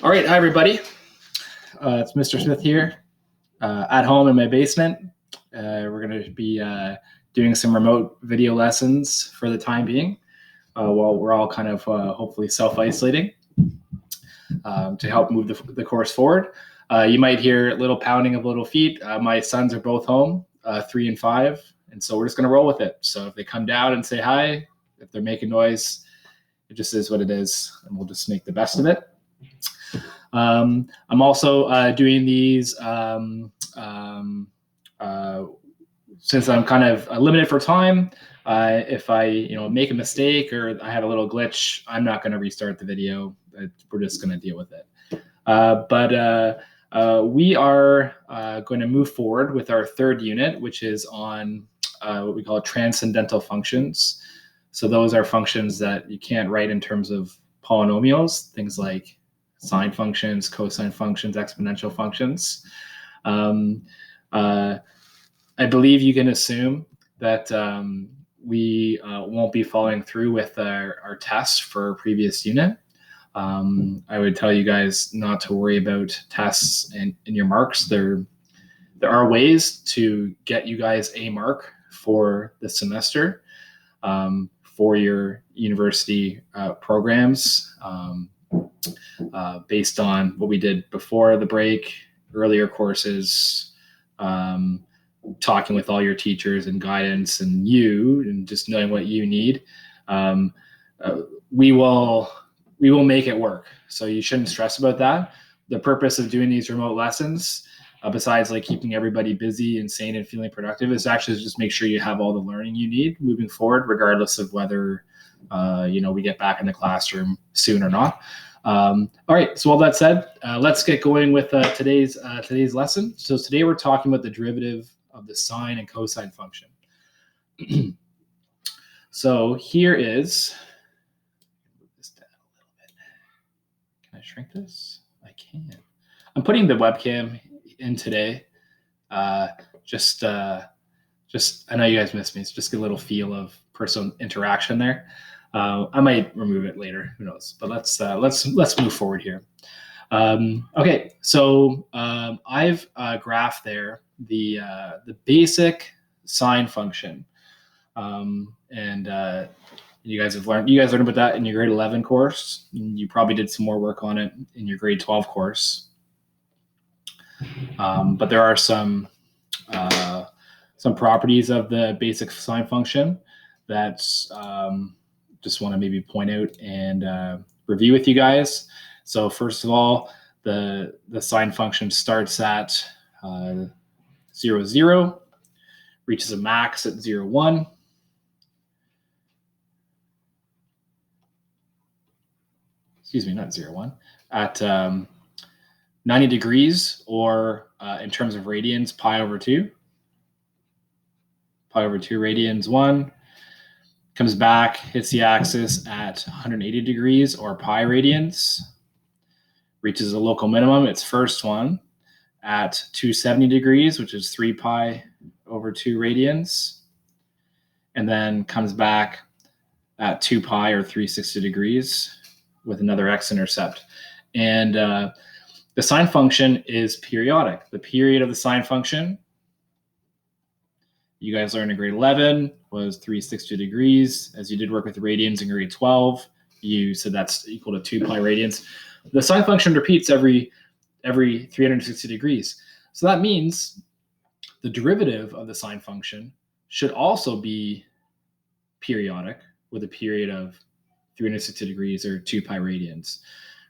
All right, hi everybody. It's Mr. Smith here at home in my basement. We're going to be doing some remote video lessons for the time being while we're all kind of hopefully self-isolating to help move the course forward. You might hear a little pounding of little feet. My sons are both home, 3 and 5, and so we're just going to roll with it. So if they come down and say hi, if they're making noise, it just is what it is, and we'll just make the best of it. I'm also doing these since I'm kind of limited for time. If I make a mistake or I have a little glitch, I'm not going to restart the video. We're just going to deal with it. But we are going to move forward with our third unit, which is on what we call transcendental functions. So those are functions that you can't write in terms of polynomials, things like sine functions, cosine functions, exponential functions. I believe you can assume that we won't be following through with our tests for our previous unit. I would tell you guys not to worry about tests and your marks. There are ways to get you guys a mark for the semester for your university programs. Based on what we did before the break, earlier courses, talking with all your teachers and guidance and just knowing what you need, we will make it work. So you shouldn't stress about that. The purpose of doing these remote lessons, besides like keeping everybody busy and sane and feeling productive, is actually just make sure you have all the learning you need moving forward, regardless of whether we get back in the classroom soon or not. All right, so all that said, let's get going with today's lesson. So today we're talking about the derivative of the sine and cosine function. So here is, move this down a little bit. Can I shrink this? I can. I'm putting the webcam in today. Just I know you guys missed me. It's just a little feel of personal interaction there. I might remove it later. Who knows? But let's move forward here. Okay, so I've graphed there the basic sine function, and you guys learned about that in your grade 11 course. You probably did some more work on it in your grade 12 course. But there are some properties of the basic sine function that's just want to maybe point out and review with you guys. So first of all, the sine function starts at 0, 0, reaches a max at 0, 1. Excuse me, not 0, 1. At 90 degrees, or in terms of radians, pi over 2. Pi over 2 radians 1. Comes back, hits the axis at 180 degrees, or pi radians. Reaches a local minimum, its first one, at 270 degrees, which is 3 pi over 2 radians. And then comes back at 2 pi, or 360 degrees, with another x-intercept. And the sine function is periodic. The period of the sine function, you guys learned in grade 11, was 360 degrees. As you did work with radians in grade 12, you said that's equal to 2 pi radians. The sine function repeats every 360 degrees. So that means the derivative of the sine function should also be periodic, with a period of 360 degrees, or 2 pi radians,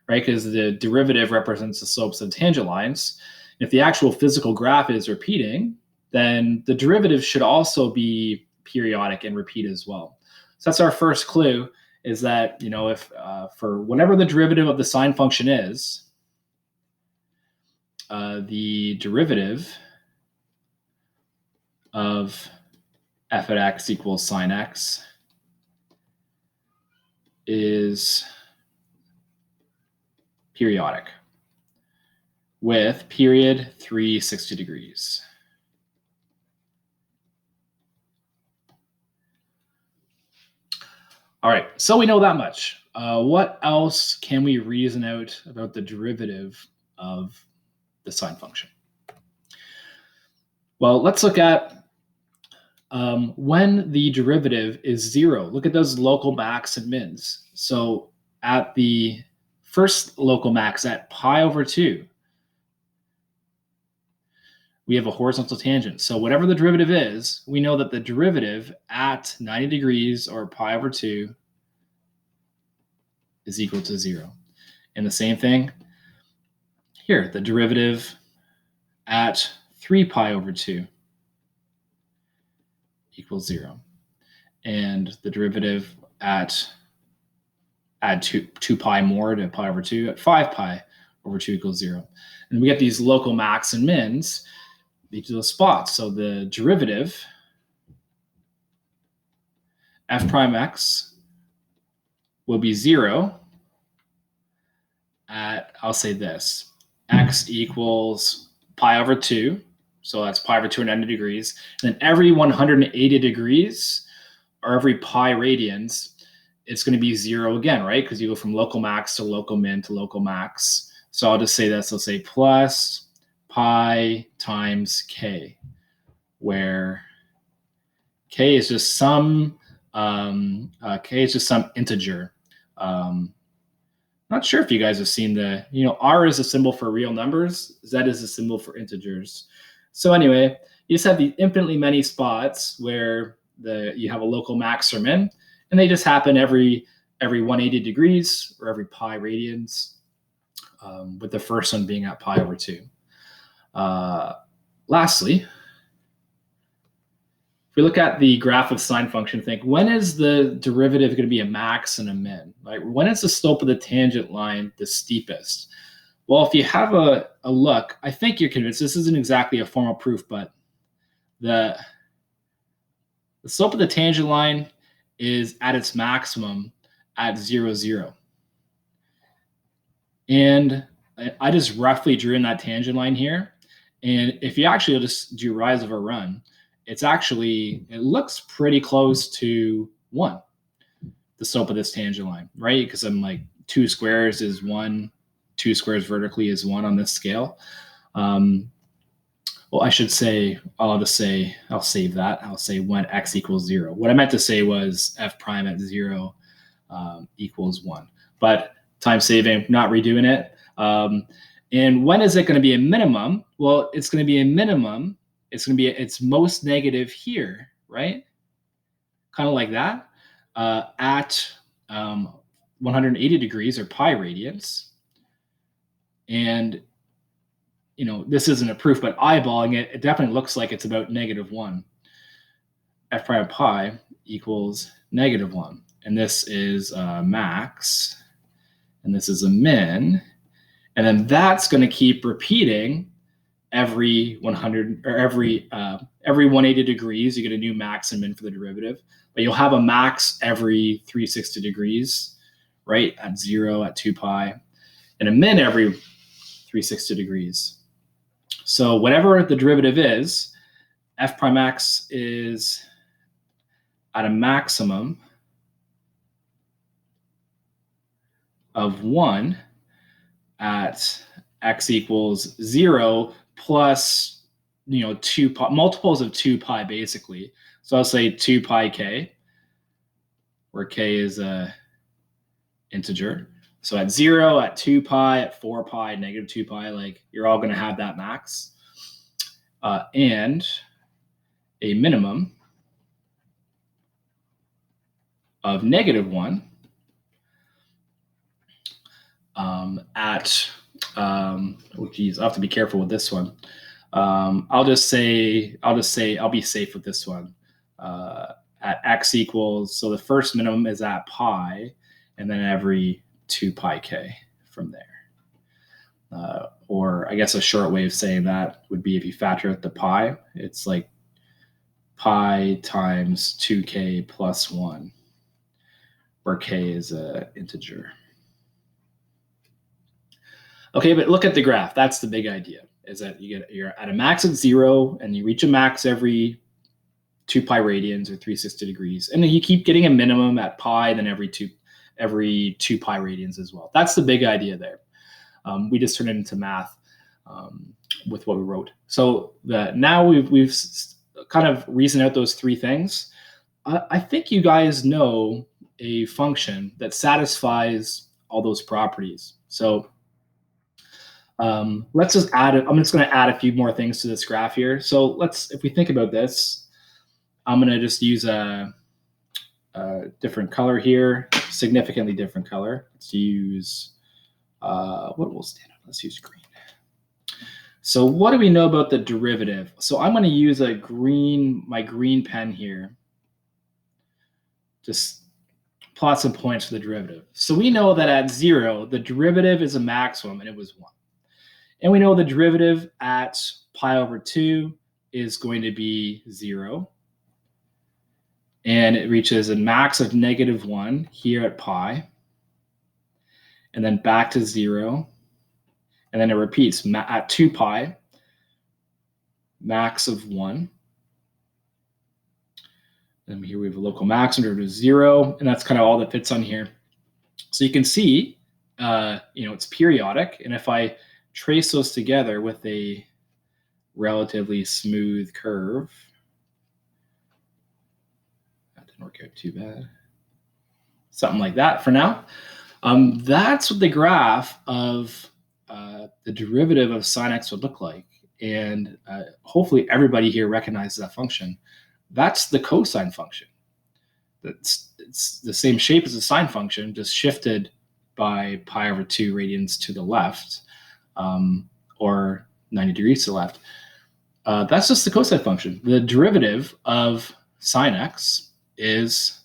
right? Because the derivative represents the slopes of tangent lines. If the actual physical graph is repeating, then the derivative should also be periodic and repeat as well. So that's our first clue, is that, if for whatever the derivative of the sine function is, the derivative of f at x equals sine x is periodic, with period 360 degrees. All right, so we know that much. What else can we reason out about the derivative of the sine function? Well, let's look at when the derivative is 0. Look at those local max and mins. So at the first local max at pi over 2, we have a horizontal tangent. So whatever the derivative is, we know that the derivative at 90 degrees or pi over 2 is equal to 0. And the same thing here, the derivative at 3 pi over 2 equals 0. And the derivative at add 2 pi more to pi over 2 at 5 pi over 2 equals 0. And we get these local max and mins, each of those spots. So the derivative f prime x will be 0 at, I'll say this, x equals pi over 2. So that's pi over 2 and 90 degrees. And then every 180 degrees, or every pi radians, it's going to be 0 again, right? Because you go from local max to local min to local max. So I'll just say this. I'll say plus pi times k, where k is just some integer. Not sure if you guys have seen R is a symbol for real numbers. Z is a symbol for integers. So anyway, you just have these infinitely many spots where you have a local max or min, and they just happen every 180 degrees or every pi radians, with the first one being at pi over 2. Lastly, if we look at the graph of sine function, think, when is the derivative going to be a max and a min? Like, when is the slope of the tangent line the steepest? Well, if you have a look, I think you're convinced. This isn't exactly a formal proof, but the slope of the tangent line is at its maximum at 0, 0. And I just roughly drew in that tangent line here. And if you actually just do rise over run, it looks pretty close to 1, the slope of this tangent line, right? Because I'm like 2 squares is 1, 2 squares vertically is 1 on this scale. Well, I should say, I'll save that. I'll say when x equals 0. What I meant to say was f prime at 0 equals 1. But time saving, not redoing it. And when is it going to be a minimum? Well, it's going to be a minimum. It's going to be its most negative here, right? Kind of like that, at 180 degrees or pi radians. And this isn't a proof, but eyeballing it, it definitely looks like it's about -1. F prime pi equals -1. And this is a max, and this is a min. And then that's going to keep repeating every 100 or every 180 degrees. You get a new max and min for the derivative, but you'll have a max every 360 degrees, right? At 0, at 2 pi, and a min every 360 degrees. So whatever the derivative is, f prime x is at a maximum of 1 at x equals 0 plus 2 pi, multiples of 2 pi basically. So I'll say 2 pi k, where k is a integer. So at 0, at 2 pi, at 4 pi, -2 pi, like you're all going to have that max. And a minimum of -1 at, oh geez, I'll have to be careful with this one. I'll be safe with this one. At x equals, so the first minimum is at pi, and then every 2 pi k from there. Or I guess a short way of saying that would be if you factor out the pi, it's like pi times 2k plus 1, where k is an integer. Okay, but look at the graph. That's the big idea, is that you're at a max at 0, and you reach a max every 2 pi radians or 360 degrees. And then you keep getting a minimum at pi, then every every 2 pi radians as well. That's the big idea there. We just turned it into math with what we wrote. So now we've kind of reasoned out those 3 things. I think you guys know a function that satisfies all those properties. So let's just add it. I'm just going to add a few more things to this graph here. So if we think about this, I'm going to just use a different color here, significantly different color. Let's use, what will stand out? Let's use green. So what do we know about the derivative? So I'm going to use my green pen here. Just plot some points for the derivative. So we know that at 0, the derivative is a maximum, and it was 1. And we know the derivative at pi over 2 is going to be 0. And it reaches a max of -1 here at pi. And then back to 0. And then it repeats at 2 pi, max of 1. And here we have a local maximum derivative of 0. And that's kind of all that fits on here. So you can see, it's periodic. And if I trace those together with a relatively smooth curve, that didn't work out too bad. Something like that for now. That's what the graph of the derivative of sine x would look like. And hopefully everybody here recognizes that function. That's the cosine function. It's the same shape as the sine function, just shifted by pi over 2 radians to the left, or 90 degrees to the left. That's just the cosine function. The derivative of sine x is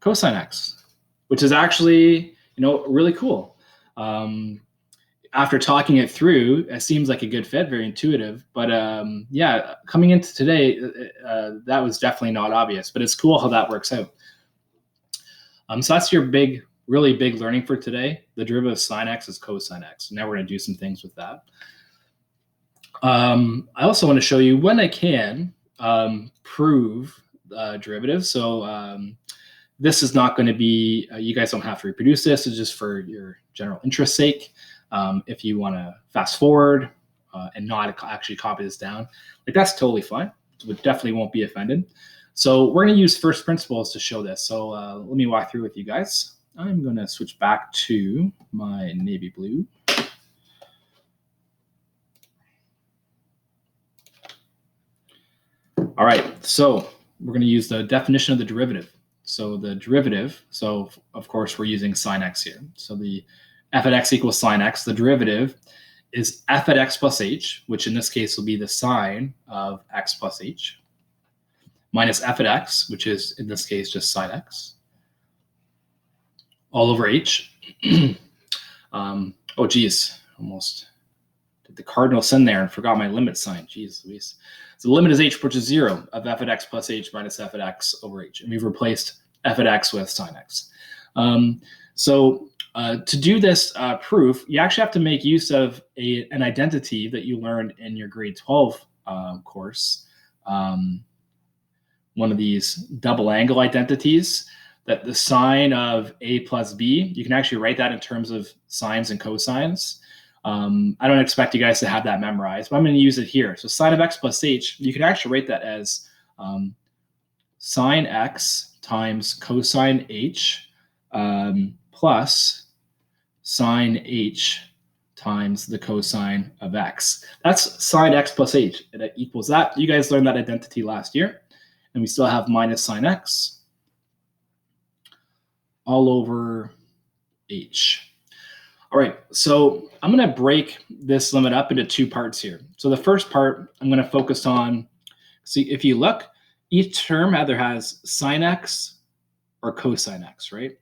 cosine x, which is actually, really cool. After talking it through, it seems like a good fit, very intuitive. But yeah, coming into today, that was definitely not obvious. But it's cool how that works out. So that's your really big learning for today. The derivative of sine x is cosine x. Now we're going to do some things with that. I also want to show you when I can prove derivatives. So this is not going to be, you guys don't have to reproduce this. It's just for your general interest sake. If you want to fast forward and not actually copy this down, that's totally fine. We definitely won't be offended. So we're going to use first principles to show this. So let me walk through with you guys. I'm going to switch back to my navy blue. All right, so we're going to use the definition of the derivative. So the derivative, so of course we're using sine x here. So the f at x equals sine x. The derivative is f at x plus h, which in this case will be the sine of x plus h, minus f at x, which is in this case just sine x, all over h. Oh geez, almost did the cardinal sin there and forgot my limit sign. Jeez Louise. So the limit is h approaches 0 of f at x plus h minus f at x over h. And we've replaced f at x with sine x. To do this proof, you actually have to make use of an identity that you learned in your grade 12 course. One of these double angle identities, that the sine of a plus b, you can actually write that in terms of sines and cosines. I don't expect you guys to have that memorized, but I'm going to use it here. So sine of x plus h, you can actually write that as sine x times cosine h plus sine h times the cosine of x. That's sine x plus h. It equals that. You guys learned that identity last year. And we still have minus sine x all over h. All right, so I'm going to break this limit up into 2 parts here. So the first part, I'm going to focus on, see, if you look, each term either has sine x or cosine x, right?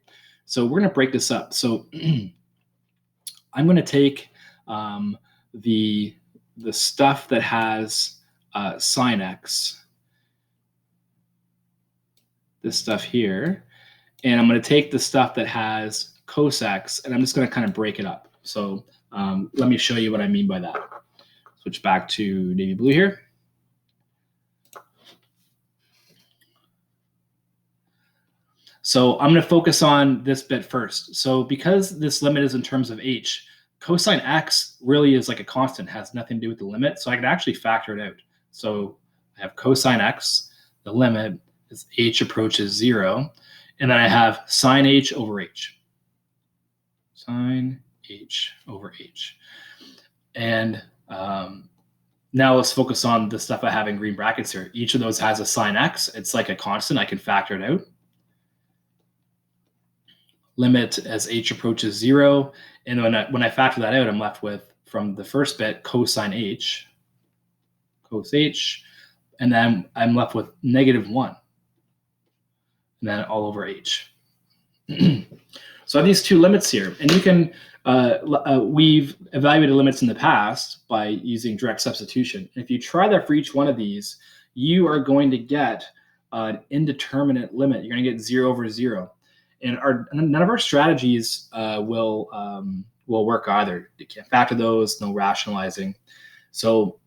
So we're going to break this up. So I'm going to take the stuff that has sine x, this stuff here, and I'm going to take the stuff that has cos x, and I'm just going to kind of break it up. So let me show you what I mean by that. Switch back to navy blue here. So I'm going to focus on this bit first. So because this limit is in terms of h, cosine x really is like a constant, has nothing to do with the limit. So I can actually factor it out. So I have cosine x, the limit as h approaches 0, and then I have sine h over h. Sine h over h. And now let's focus on the stuff I have in green brackets here. Each of those has a sine x. It's like a constant. I can factor it out. Limit as h approaches 0. And when I factor that out, I'm left with, from the first bit, cosine h, cos h, and then I'm left with -1, and then all over h. So I have these two limits here, and you can, we've evaluated limits in the past by using direct substitution. And if you try that for each one of these, you are going to get an indeterminate limit. You're going to get 0 over 0. And none of our strategies will work either. You can't factor those, no rationalizing. So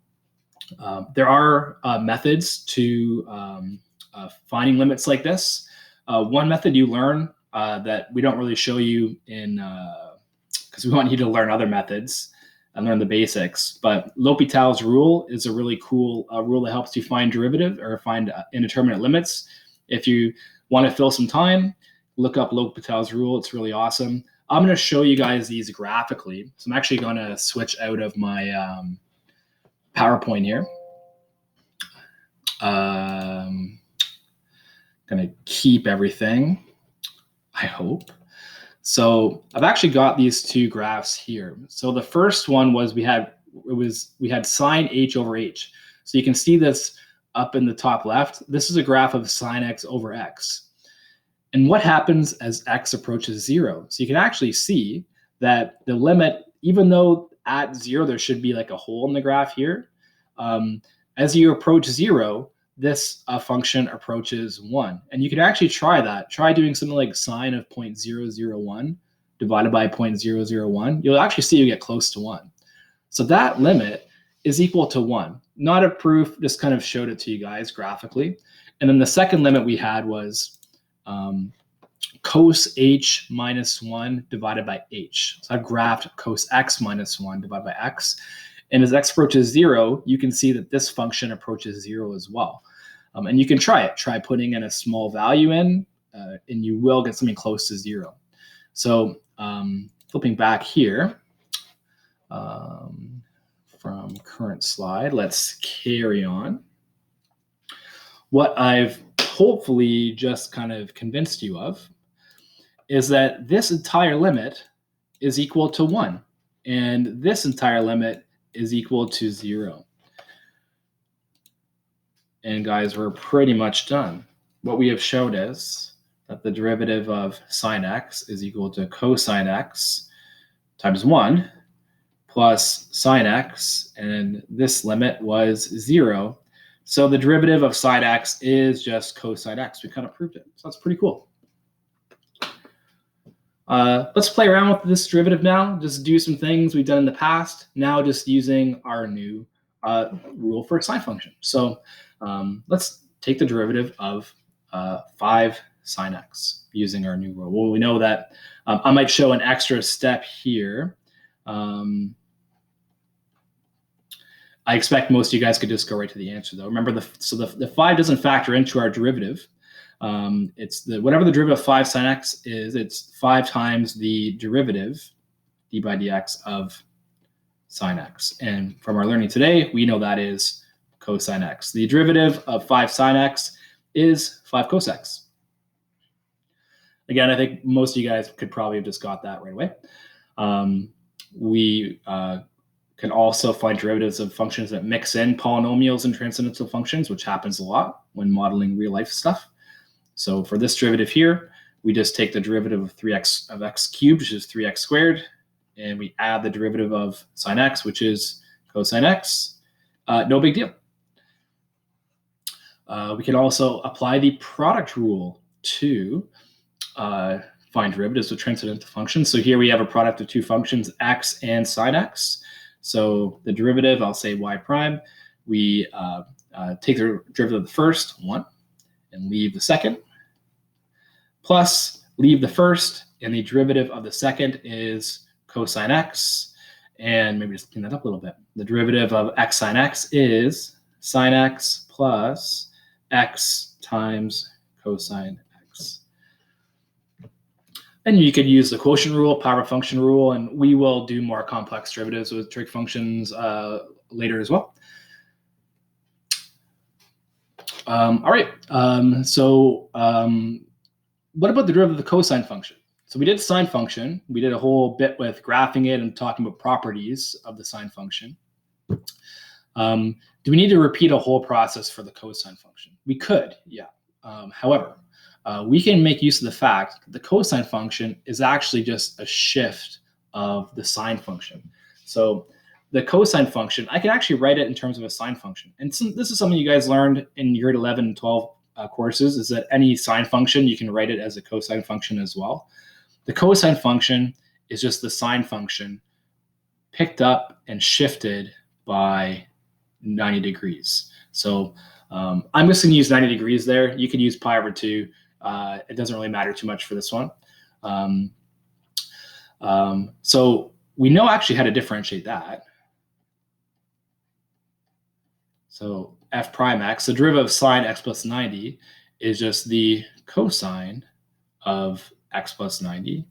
there are methods to finding limits like this. One method you learn that we don't really show you in, because we want you to learn other methods and learn the basics. But L'Hopital's rule is a really cool rule that helps you find derivative or find indeterminate limits. If you want to fill some time, look up L'Hopital's rule. It's really awesome. I'm going to show you guys these graphically. So I'm actually going to switch out of my PowerPoint here. Going to keep everything, I hope. So I've actually got these two graphs here. So the first one was we had sine h over h. So you can see this up in the top left. This is a graph of sine x over x. And what happens as x approaches 0? So you can actually see that the limit, even though at 0 there should be like a hole in the graph here, as you approach 0, this function approaches 1. And you can actually try that. Try doing something like sine of 0.001 divided by 0.001. You'll actually see you get close to 1. So that limit is equal to 1. Not a proof, just kind of showed it to you guys graphically. And then the second limit we had was cos h minus 1 divided by h. So I've graphed cos x minus 1 divided by x. And as x approaches 0, you can see that this function approaches 0 as well. And you can try it. Try putting in a small value in, and you will get something close to 0. So flipping back here from current slide, let's carry on. What I've hopefully just kind of convinced you of is that this entire limit is equal to 1, and this entire limit is equal to 0. And guys, we're pretty much done. What we have showed is that the derivative of sine x is equal to cosine x times 1 plus sine x, and this limit was 0. So the derivative of sine x is just cosine x. We kind of proved it. So that's pretty cool. Let's play around with this derivative now. Just do some things we've done in the past. Now just using our new rule for a sine function. So let's take the derivative of 5 sine x using our new rule. Well, we know that I might show an extra step here. I expect most of you guys could just go right to the answer, though. Remember, the 5 doesn't factor into our derivative. It's whatever the derivative of 5 sine x is, it's 5 times the derivative, d by dx, of sine x. And from our learning today, we know that is cosine x. The derivative of 5 sine x is 5 cos x. Again, I think most of you guys could probably have just got that right away. We can also find derivatives of functions that mix in polynomials and transcendental functions, which happens a lot when modeling real life stuff. So for this derivative here, we just take the derivative of 3x of x cubed, which is 3x squared, and we add the derivative of sine x, which is cosine x. No big deal. We can also apply the product rule to find derivatives of transcendental functions. So here we have a product of two functions, x and sine x. So the derivative, I'll say y prime, we take the derivative of the first, 1, and leave the second. plus leave the first, and the derivative of the second is cosine x. And maybe just clean that up a little bit. The derivative of x sine x is sine x plus x times cosine x. And you could use the quotient rule, power function rule, and we will do more complex derivatives with trig functions later as well. All right, what about the derivative of the cosine function? So we did sine function. We did a whole bit with graphing it and talking about properties of the sine function. Do we need to repeat a whole process for the cosine function? We could, yeah. However, we can make use of the fact that the cosine function is actually just a shift of the sine function. So the cosine function, I can actually write it in terms of a sine function. And this is something you guys learned in grade 11 and 12 courses, is that any sine function, you can write it as a cosine function as well. The cosine function is just the sine function picked up and shifted by 90 degrees. So I'm just going to use 90 degrees there. You could use pi over 2. It doesn't really matter too much for this one. So we know actually how to differentiate that. So f prime x, the derivative of sine x plus 90 is just the cosine of x plus 90.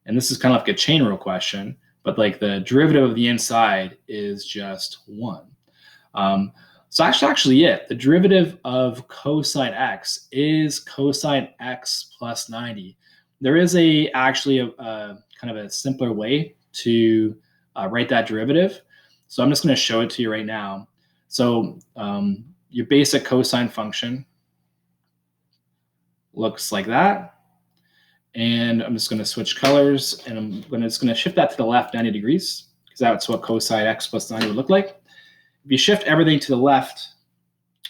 And this is kind of like a chain rule question, but like the derivative of the inside is just 1. So that's actually it. The derivative of cosine x is cosine x plus 90. There is actually a kind of a simpler way to write that derivative. So I'm just going to show it to you right now. So your basic cosine function looks like that. And I'm just going to switch colors, and I'm just going to shift that to the left 90 degrees, because that's what cosine x plus 90 would look like. If you shift everything to the left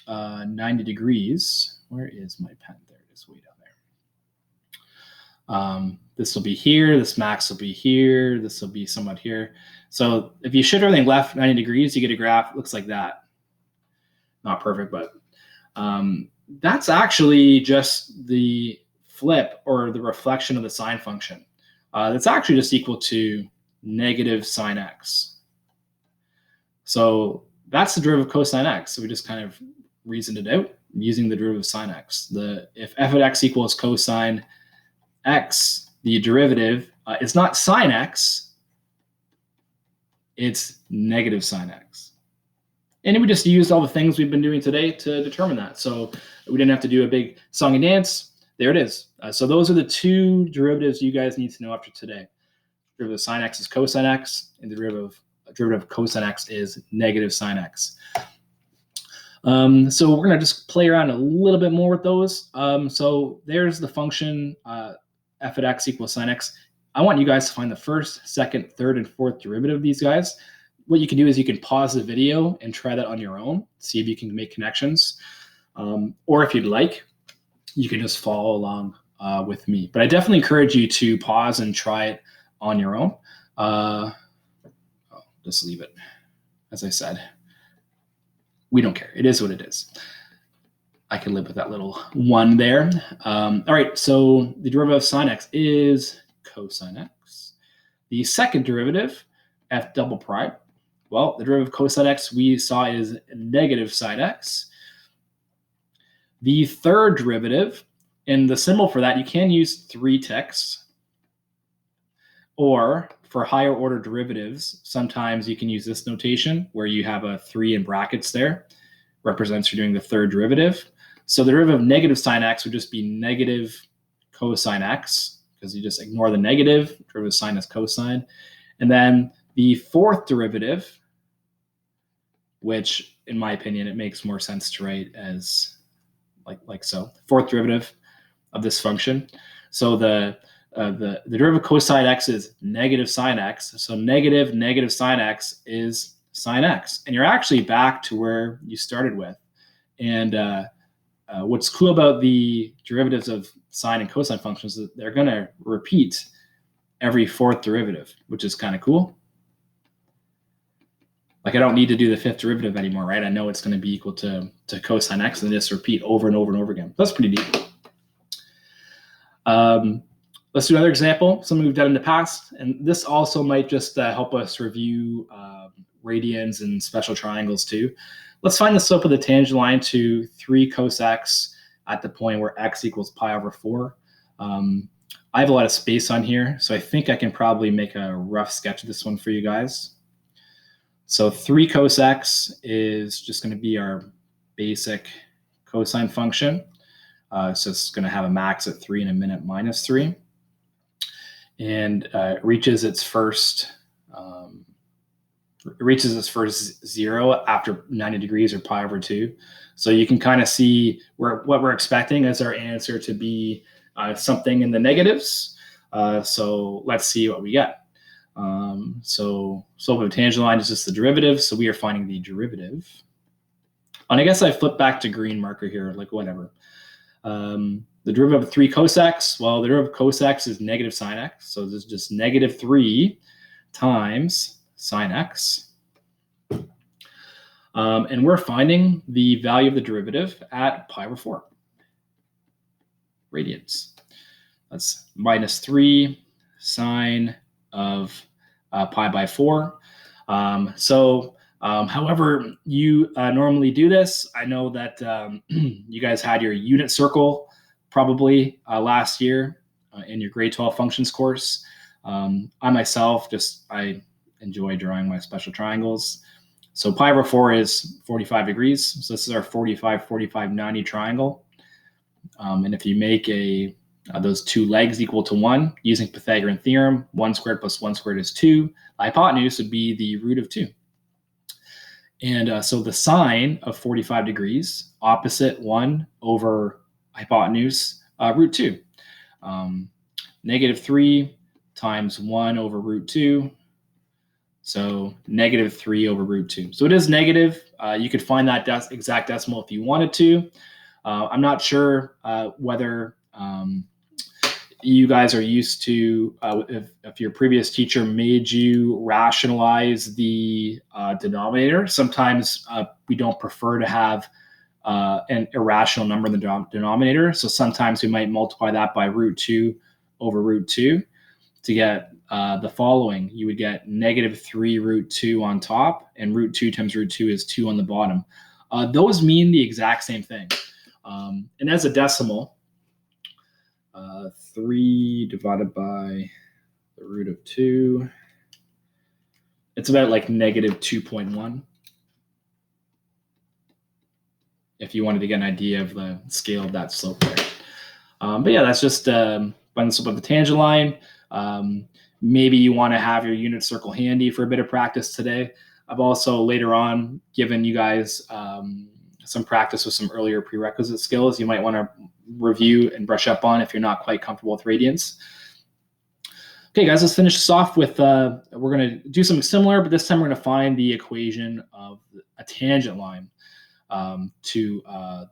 90 degrees, where is my pen? There it is, way down there. This will be here, this max will be here, this will be somewhat here. So if you shift everything left 90 degrees, you get a graph that looks like that. Not perfect, but that's actually just the flip or the reflection of the sine function. That's actually just equal to negative sine x. So that's the derivative of cosine x. So we just kind of reasoned it out using the derivative of sine x. If f of x equals cosine x, the derivative is not sine x, it's negative sine x. And we just used all the things we've been doing today to determine that. So we didn't have to do a big song and dance. There it is. So those are the two derivatives you guys need to know after today. The derivative of sine x is cosine x, and the derivative of cosine x is negative sine x. So we're going to just play around a little bit more with those. So there's the function f of x equals sine x. I want you guys to find the first, second, third, and fourth derivative of these guys. What you can do is you can pause the video and try that on your own, see if you can make connections. Or if you'd like, you can just follow along with me. But I definitely encourage you to pause and try it on your own. Just leave it. As I said, we don't care. It is what it is. I can live with that little 1 there. All right, so the derivative of sine x is cosine x. The second derivative, f double prime, well, the derivative of cosine x we saw is negative sine x. The third derivative, and the symbol for that, you can use 3 ticks. Or for higher order derivatives, sometimes you can use this notation where you have a 3 in brackets there, represents you're doing the third derivative. So the derivative of negative sine x would just be negative cosine x, because you just ignore the negative, derivative of sine is cosine. And then the fourth derivative, which in my opinion, it makes more sense to write as like so. Fourth derivative of this function. So the derivative of cosine x is negative sine x. So negative sine x is sine x. And you're actually back to where you started with. And what's cool about the derivatives of sine and cosine functions is that they're going to repeat every fourth derivative, which is kind of cool. Like I don't need to do the fifth derivative anymore, right? I know it's going to be equal to cosine x and just repeat over and over and over again. That's pretty neat. Let's do another example, something we've done in the past. And this also might just help us review radians and special triangles too. Let's find the slope of the tangent line to 3 cos x at the point where x equals pi over 4. I have a lot of space on here, so I think I can probably make a rough sketch of this one for you guys. So 3 cos x is just going to be our basic cosine function. So it's going to have a max at 3 and a min at minus 3. And it reaches its first 0 after 90 degrees or pi over 2. So you can kind of see what we're expecting as our answer to be something in the negatives. So let's see what we get. So slope of a tangent line is just the derivative. So we are finding the derivative. And I guess I flip back to green marker here, like whatever. The derivative of 3 cos x, well, the derivative of cos x is negative sine x. So this is just negative 3 times sine x. And we're finding the value of the derivative at pi over 4 radians. That's minus 3 sine of pi by 4. However you normally do this, I know that you guys had your unit circle probably last year in your grade 12 functions course. I myself, I enjoy drawing my special triangles. So pi over 4 is 45 degrees. So this is our 45, 45, 90 triangle. And if you make those two legs equal to 1 using Pythagorean theorem, 1 squared plus 1 squared is 2. The hypotenuse would be the root of 2. And so the sine of 45 degrees, opposite 1 over hypotenuse, root 2. Negative 3 times 1 over root 2. So negative 3 over root 2. So it is negative. You could find that exact decimal if you wanted to. I'm not sure whether you guys are used to, if your previous teacher made you rationalize the denominator. Sometimes we don't prefer to have an irrational number in the denominator. So sometimes we might multiply that by root 2 over root 2 to get the following. You would get negative 3 root 2 on top, and root 2 times root 2 is 2 on the bottom. Those mean the exact same thing. And as a decimal, 3 divided by the root of 2, it's about like negative 2.1. If you wanted to get an idea of the scale of that slope there. But yeah, that's just find the slope of the tangent line. Maybe you want to have your unit circle handy for a bit of practice today. I've also later on given you guys some practice with some earlier prerequisite skills you might want to review and brush up on if you're not quite comfortable with radians. Okay, guys, let's finish this off with, we're going to do something similar, but this time we're going to find the equation of a tangent line to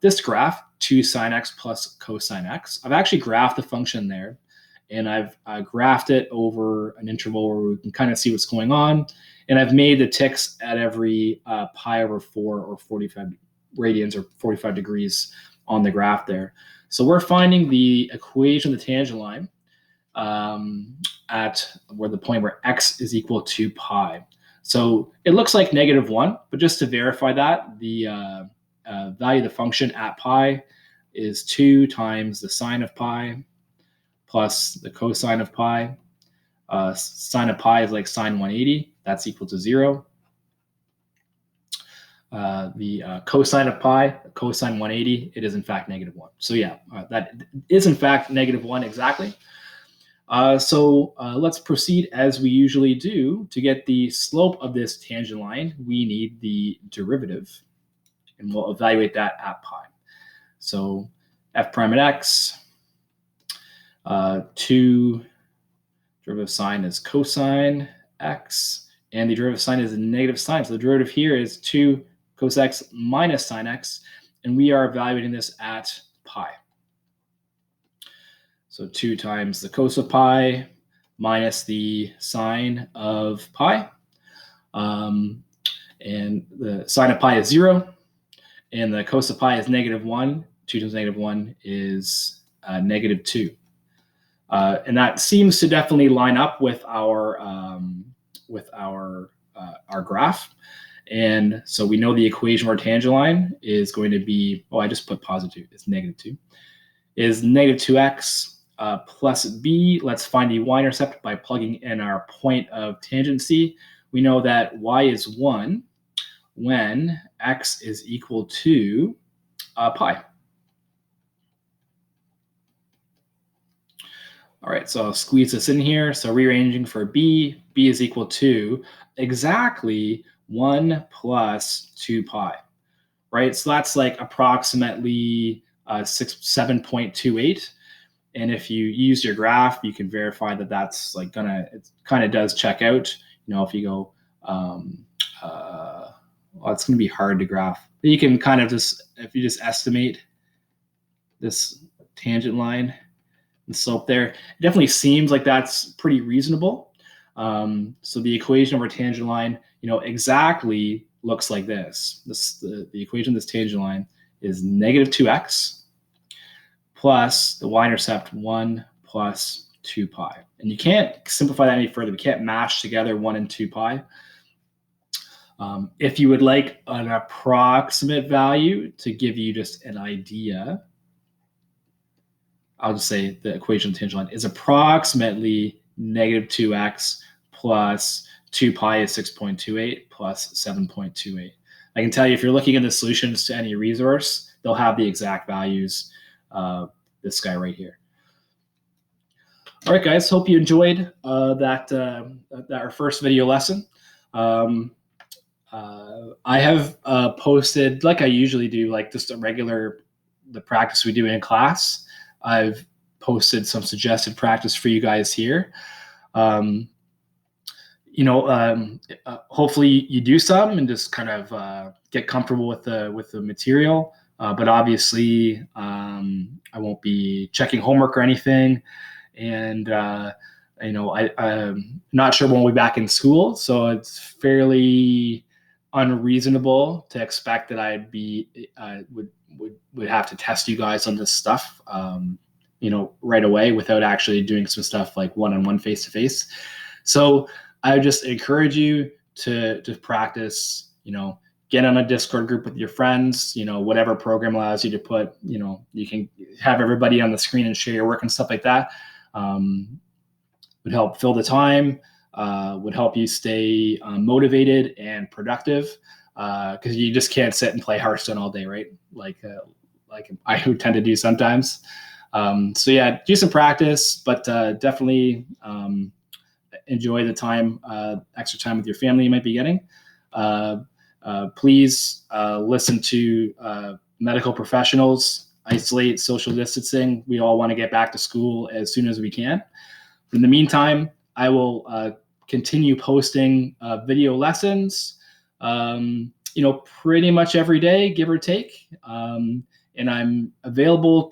this graph, 2 sine x plus cosine x. I've actually graphed the function there, and I've graphed it over an interval where we can kind of see what's going on. And I've made the ticks at every pi over 4 or 45 radians or 45 degrees on the graph there. So we're finding the equation of the tangent line at where the point where x is equal to pi. So it looks like negative 1, but just to verify that, the value of the function at pi is 2 times the sine of pi plus the cosine of pi. Sine of pi is like sine 180. That's equal to 0. The cosine of pi, cosine 180, it is in fact negative 1. So yeah, that is in fact negative 1 exactly. So let's proceed as we usually do. To get the slope of this tangent line, we need the derivative, and we'll evaluate that at pi. So f prime at x, 2 derivative sine is cosine x, and the derivative sine is a negative sine. So the derivative here is 2 cos x minus sine x, and we are evaluating this at pi. So 2 times the cos of pi minus the sine of pi. And the sine of pi is 0, and the cos of pi is negative 1. 2 times negative 1 is negative 2. And that seems to definitely line up with our graph. And so we know the equation of our tangent line is going to be, I just put positive, it's -2, is -2x plus b. Let's find the y-intercept by plugging in our point of tangency. We know that y is 1 when x is equal to pi. All right, so I'll squeeze this in here. So rearranging for b is equal to exactly 1 plus 2 pi, right? So that's like approximately 7.28. And if you use your graph, you can verify that that's like it kind of does check out. You know, if you go, well, it's going to be hard to graph. But you can kind of just, if you just estimate this tangent line and slope there, it definitely seems like that's pretty reasonable. So the equation of our tangent line, you know, exactly looks like this. The equation of this tangent line is -2x plus the y-intercept 1 plus 2 pi. And you can't simplify that any further. We can't mash together 1 and 2 pi. If you would like an approximate value to give you just an idea, I'll just say the equation of the tangent line is approximately -2x plus 2 pi is 6.28 plus 7.28. I can tell you if you're looking at the solutions to any resource, they'll have the exact values. This guy right here. All right, guys, hope you enjoyed our first video lesson. I have posted, like I usually do, like just the practice we do in class. I've posted some suggested practice for you guys here. Hopefully you do some and just kind of get comfortable with the material. But obviously, I won't be checking homework or anything. And, I'm not sure when we'll be back in school. So it's fairly unreasonable to expect that I'd be would have to test you guys on this stuff, right away without actually doing some stuff like one-on-one, face-to-face. So I would just encourage you to practice, get on a Discord group with your friends, whatever program allows you to put, you can have everybody on the screen and share your work and stuff like that. Would help fill the time, would help you stay motivated and productive, because you just can't sit and play Hearthstone all day, right? Like I would tend to do sometimes. So yeah, do some practice, but definitely enjoy the time, extra time with your family you might be getting. Please listen to medical professionals, isolate, social distancing. We all want to get back to school as soon as we can. In the meantime, I will continue posting video lessons, pretty much every day, give or take. And I'm available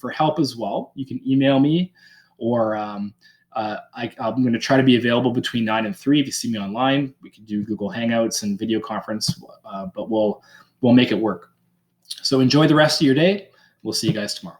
for help as well. You can email me, or I'm going to try to be available between 9 and 3. If you see me online, we can do Google Hangouts and video conference, but we'll make it work. So enjoy the rest of your day. We'll see you guys tomorrow.